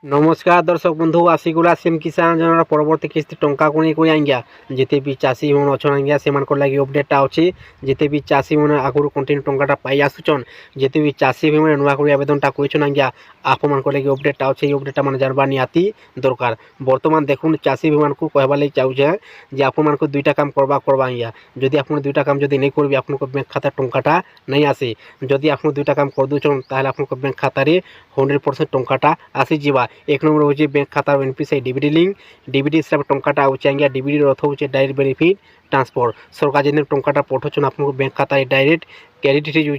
নমস্কার দর্শক বন্ধু আশিগুলা সিম কিষান যোজনার পরবর্তী কিস্তি টঙ্কা কোনি কই আজ্ঞା যেতে ବି ଚାଷୀ ମାନେ ଅଛନ୍ ଆଜ୍ଞା ସେମାନଙ୍କର ଲାଗି ଅପଡେଟଟା ଅଛି। ଯେତେ ବି ଚାଷୀ ମାନେ ଆଗରୁ କଣ୍ଟିନ୍ୟୁ ଟଙ୍କାଟା ପାଇ ଆସୁଛନ୍, ଯେତେ ବି ଚାଷୀ ଭାଇମାନେ ନୂଆ କରି ଆବେଦନଟା କରିଛନ୍ ଆଜ୍ଞା ଆପଣମାନଙ୍କର ଲାଗି ଅପଡେଟଟା ଅଛି। ଏଇ ଅପଡେଟଟା ମାନେ ଜାଣିବା ନିହାତି ଦରକାର। ବର୍ତ୍ତମାନ ଦେଖୁନ୍ ଚାଷୀ ଭାଇମାନଙ୍କୁ କହିବା ଲାଗି ଚାହୁଁଛେ ଯେ ଆପଣମାନଙ୍କୁ ଦୁଇଟା କାମ করবা ଆଜ୍ଞା। ଯଦି ଆପଣ ଦୁଇଟା କାମ ଯଦି ନେଇ କରିବେ ଆପଣଙ୍କ ବ୍ୟାଙ୍କ ଖାତା ଟଙ୍କାଟା नहीं आसे। ଯଦି ଆପଣ ଦୁଇଟା କାମ କରିଦେଉଛନ୍ ତାହେଲେ ଆପଣଙ୍କ ବ୍ୟାଙ୍କ ଖାତାରେ 100% ଟଙ୍କାଟା ଆସିଯିବା। एक नंबर हूँ बैंक खाता एनपीसीआई डीबीडी लिंक डीबीडी हिसाब टंकाटा आउचे आज्ञा डीबीडी अर्थ हूँ डायरेक्ट बेनिफिट ट्रांसफर। सरकार जिन टंकाटा पठाउछन आपको बैंक खाता डायरेक्ट क्रेडिट हो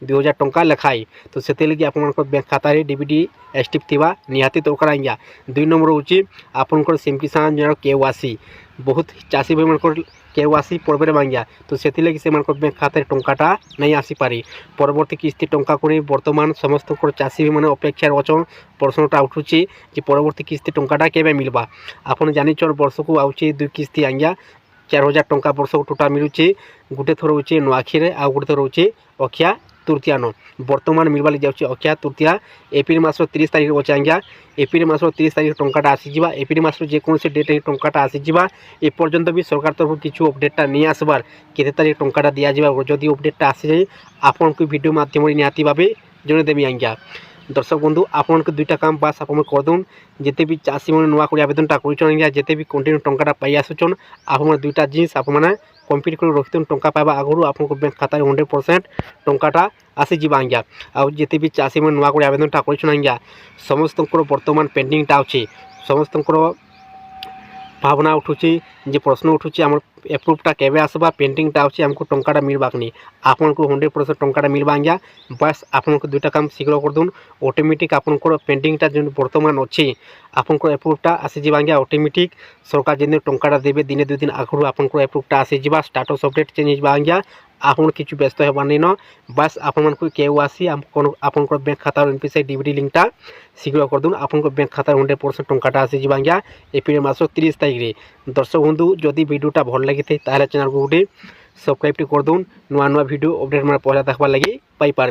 2000 टंका लेखाई। तो से लगे आप बैंक खाता डीबीडी एक्टिव थिबा निहाती दरकार आज्ञा। 2 नंबर हूँ आपंकर सिम किसान जो केवासी बहुत चाषी भाई मन केवासी प्रोब्लेम आज्ञा। तो से लगे से बैंक खाता टंकाटा नहीं आसीपारी। परवर्ती किस्ती टंका को बर्तमान समस्त चाषी मैंने अपेक्षार अछन। प्रश्नटा उठुची कि परवर्ती किस्ती टंकाटा केबे मिलबा। आपन जानिछन वर्ष को आउची 2 किस्ती आज्ञा 4000 टंका वर्ष को टोटाल मिलुची। गोटे थर हूँ नुआखीरे आ गोटे थर हूँ अक्षया तृतीया न बर्तमान मिलवा लगे जाऊँगी अक्षया तृतीया एप्रिल मास 30 तारीख अच्छे आज्ञा। एप्रिल मास 30 तारीख टंकाटा आसीजा। एप्रिल मास जेकोसी डेट टंकाटा आसीजा। एपर्यंत भी सरकार तरफ किसी अपडेटटा नहीं आसबार केते तारीख टंकाटा दिया जाए। जदि अपडेटटा आसी जाए आपन को वीडियो माध्यम निहाती भाव जनईदेवी आज्ञा। दर्शक बंधु आपन को दुईटा काम बास आप करदौन जिते भी चाषी मैंने नुआ कर आवेदनटा कर जिते भी कंटिन्यू टंकाटा पाई आसुचन आप दुईटा जिनिस आप कम्प्लीट कर रखिथुन। टंका पाइबा आगु आपको बैंक खाता 100% टंकाटा आसीजा आज्ञा। आउ जिते भी चाषी मैंने नुआ कर आवेदनटा कर आज्ञा समस्त बर्तमान पेंडिंगटा अच्छे। समस्त भावना उठुची जे प्रश्न उठुची आम एप्रुवटा केबे आसबा पेंडिंगटा अच्छे आमको टंकाटा मिलवा कि आपन को 100% टंकाटा मिलवा आज्ञा। बस आपन को दुईटा काम शीघ्र कर दून ऑटोमेटिक आपन पेंडिंगटा जो बर्तमान अच्छी आपन एप्रुवटा आसीजा आज्ञा। ऑटोमेटिक सरकार जिन टंकाटा देवे दिने 2 दिन आगु आपन एप्रुवटा आसीजा। स्टाटस अपडेट चेंज होगा आज्ञा। आपन किसी व्यस्त होगा नहीं न बस आपन केवासी आपन बैंक खाता एनपीसीआई डीबीडी लिंकटा शीघ्र कर दून आपन बैंक खाता 100% टंकाटा आसीजा आज्ञा एप्रिल मास 30 तारीख में। दर्शक बंधु जदि वीडियोटा भल लगी थे चैनल को गोटे सब्सक्राइब कर दून नुआ नुआ वीडियो अपडेट मैं पहला देखा लगी पाई पार।